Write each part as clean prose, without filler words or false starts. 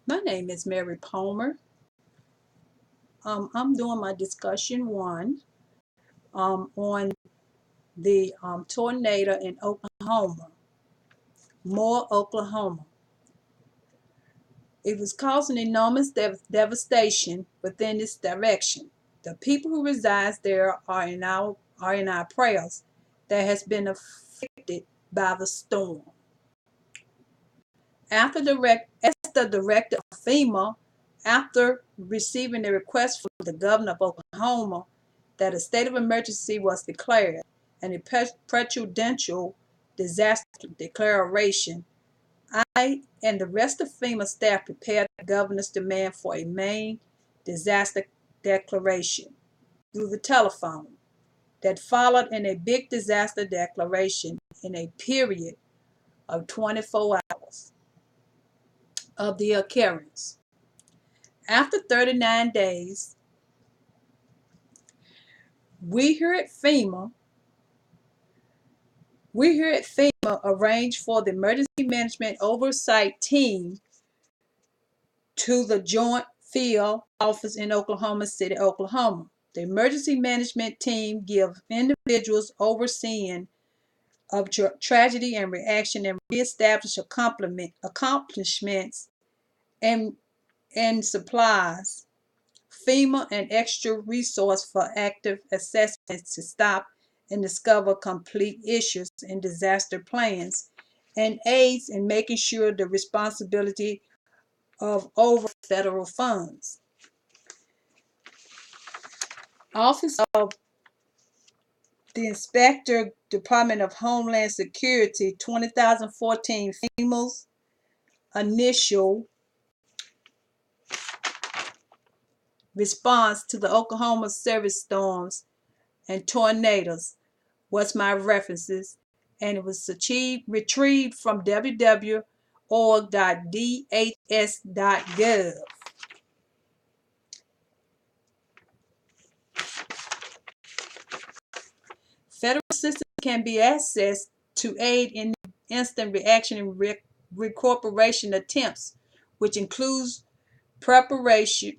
My name is Mary Palmer. I'm doing my discussion one on the tornado in Oklahoma, Moore, Oklahoma. It was causing enormous devastation within this direction. The people who reside there are in our prayers that has been affected by the storm. As the director of FEMA, after receiving a request from the governor of Oklahoma that a state of emergency was declared and a presidential disaster declaration, I and the rest of FEMA staff prepared the governor's demand for a main disaster declaration through the telephone that followed in a big disaster declaration in a period of 24 hours of the occurrence. After 39 days, we here at FEMA, arranged for the Emergency Management Oversight Team to the Joint Field Office in Oklahoma City, Oklahoma. The Emergency Management Team gives individuals overseeing of tragedy and reaction and reestablish accomplishments and, and supplies FEMA an extra resource for active assessments to stop and discover complete issues in disaster plans and aids in making sure the responsibility of over federal funds. Office of the Inspector, Department of Homeland Security, 2014 FEMA's initial response to the Oklahoma service storms and tornadoes was my references, and it was retrieved from www.org.dhs.gov. Federal assistance can be accessed to aid in instant reaction and recuperation attempts, which includes preparatory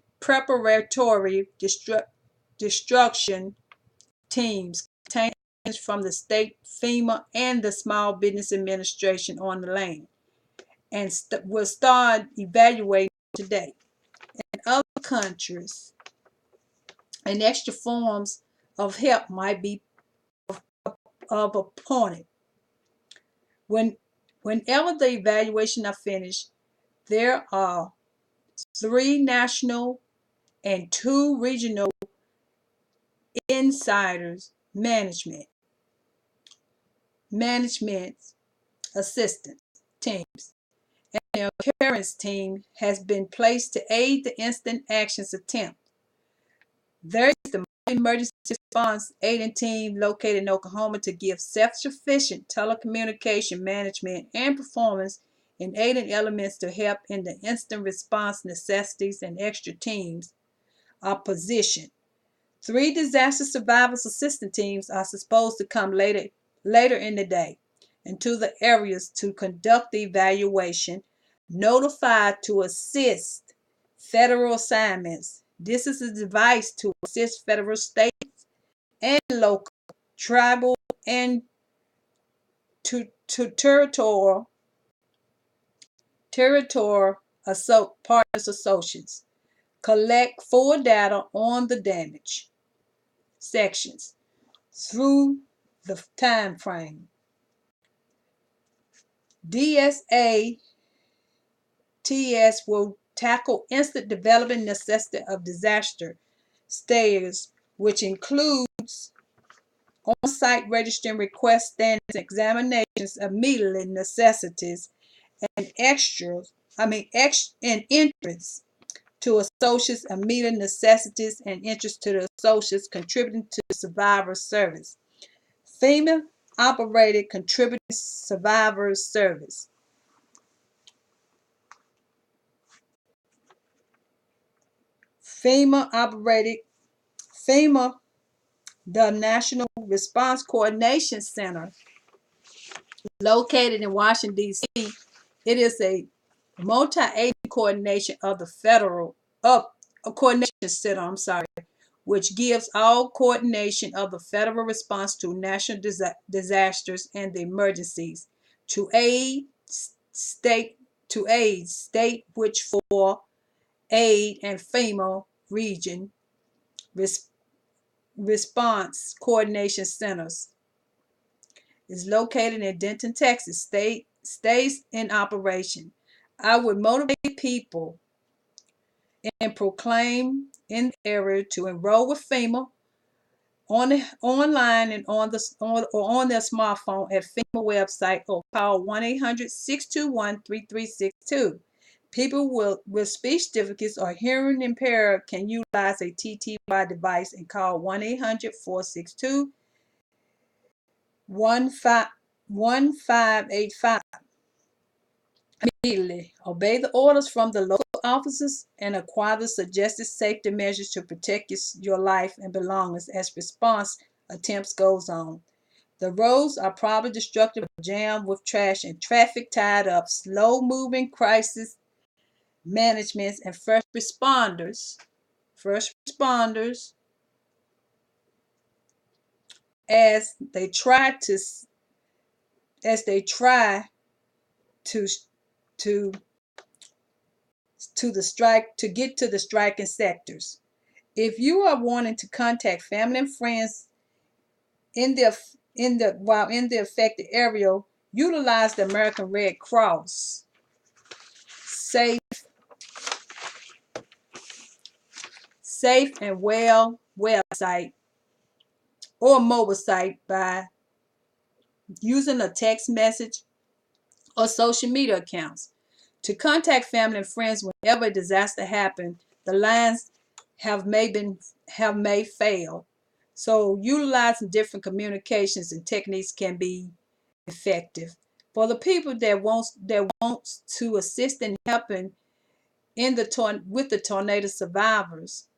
destruction teams contained from the state FEMA and the Small Business Administration on the land, and will start evaluating today. In other countries, and extra forms of help might be appointed. Whenever the evaluation are finished, there are 3 national and 2 regional insiders management assistance teams, and the occurrence team has been placed to aid the instant actions attempt. There is the emergency response aiding team located in Oklahoma to give self-sufficient telecommunication management and performance in aiding elements to help in the instant response necessities, and extra teams are positioned. 3 disaster survivors assistance teams are supposed to come later in the day into the areas to conduct the evaluation, notified to assist federal assignments. This is a device to assist federal, state, and local, tribal, and territorial partners associates collect full data on the damage sections through the time frame. DSATS will tackle instant development necessity of disaster status, which includes on-site registering requests, standards, examinations, immediately necessities, and entrance to associates, immediate necessities, and interest to the associates contributing to the survivor service. FEMA operated contributing survivor service. FEMA, the National Response Coordination Center, located in Washington, D.C. It is a multi-agency coordination of the federal up a coordination center, which gives all coordination of the federal response to national disasters and the emergencies to aid state which for aid and FEMA region response coordination centers is located in Denton, Texas. Stays in operation. I would motivate people and proclaim in the area to enroll with FEMA online and on their smartphone at FEMA website or call 1-800-621-3362. People with speech difficulties or hearing impaired can utilize a TTY device and call 1-800-462-1585. Immediately obey the orders from the local officers and acquire the suggested safety measures to protect your life and belongings as response attempts goes on. The roads are probably destructive, jammed with trash and traffic tied up. Slow moving crisis management and first responders as they try to get to the striking sectors. If you are wanting to contact family and friends while in the affected area, utilize the American Red Cross Safe and Well website or mobile site by using a text message or social media accounts. To contact family and friends whenever a disaster happens, the lines may fail. So utilizing different communications and techniques can be effective. For the people that wants to assist in helping with the tornado survivors,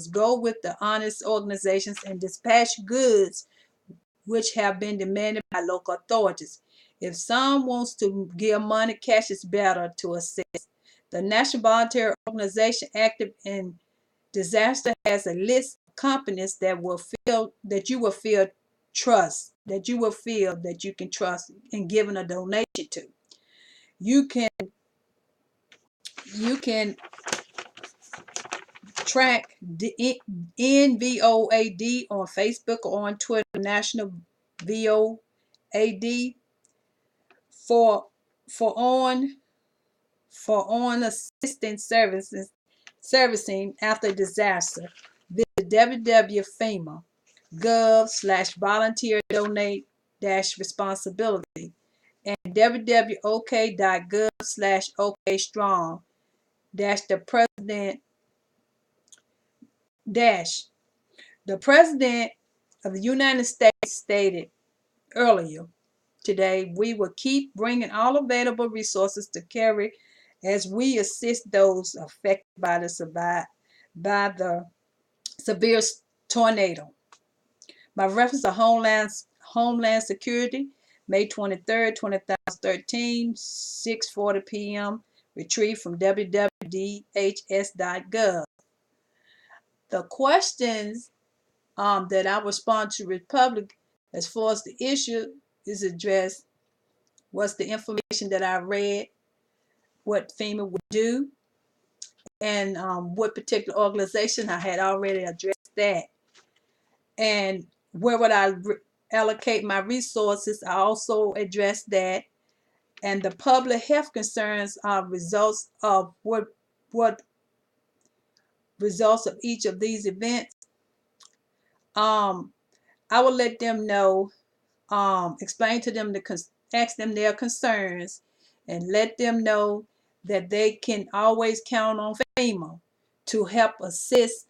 go with the honest organizations and dispatch goods which have been demanded by local authorities. If someone wants to give money, cash is better to assist. The National Voluntary Organization active in disaster has a list of companies that you will feel that you can trust in giving a donation to. You can track NVOAD on Facebook or on Twitter, National VOAD for assistance servicing after disaster. Visit www.fema.gov/volunteer-donate-responsibility and www.ok.gov/okstrong-the president the President of the United States stated earlier today, we will keep bringing all available resources to carry as we assist those affected by the severe tornado. My reference to Homeland Security, May 23rd, 2013, 6:40 p.m. Retrieved from www.dhs.gov. The questions that I respond to Republic as far as the issue is addressed was the information that I read, what FEMA would do, and what particular organization. I had already addressed that. And where would I allocate my resources? I also addressed that. And the public health concerns are results of what results of each of these events. I will let them know, explain to them ask them their concerns, and let them know that they can always count on FEMA to help assist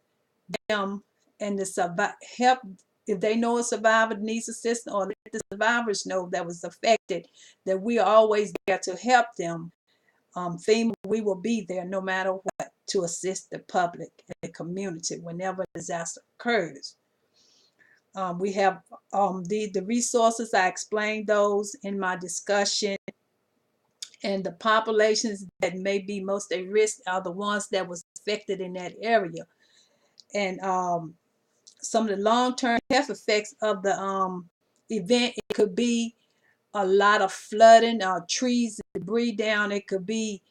them and help if they know a survivor needs assistance, or let the survivors know that was affected, that we are always there to help them. FEMA, we will be there no matter what to assist the public and the community whenever a disaster occurs. We have the resources. I explained those in my discussion And the populations that may be most at risk are the ones that was affected in that area. And some of the long-term health effects of the event, it could be a lot of flooding, trees, debris down. It could be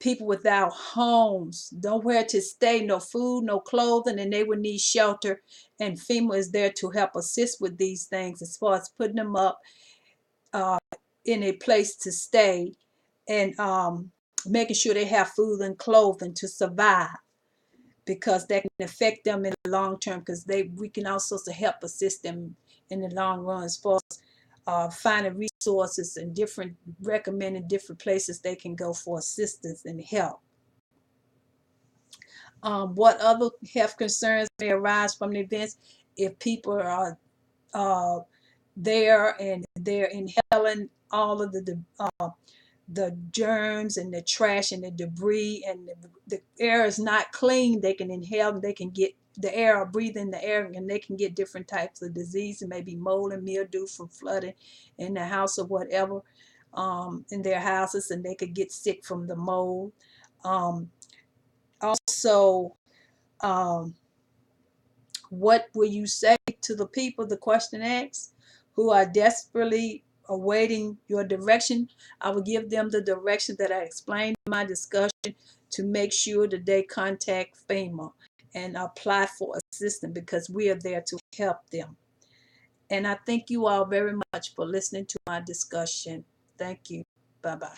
people without homes, nowhere to stay, no food, no clothing, and they would need shelter. And FEMA is there to help assist with these things as far as putting them up uh, in a place to stay, and making sure they have food and clothing to survive, because that can affect them in the long term, because we can also help assist them in the long run as far as finding resources and recommending different places they can go for assistance and help. What other health concerns may arise from the events if people are uh, there and they're inhaling all of the germs and the trash and the debris, and the air is not clean. They can inhale, they can get the air or breathe in the air, and they can get different types of disease, and maybe mold and mildew from flooding in the house or whatever, in their houses, and they could get sick from the mold. Um, Also, um, what will you say to the people, the question asks, who are desperately awaiting your direction? I will give them the direction that I explained in my discussion, to make sure that they contact FEMA and apply for assistance, because we are there to help them. And I thank you all very much for listening to my discussion. Thank you. Bye-bye.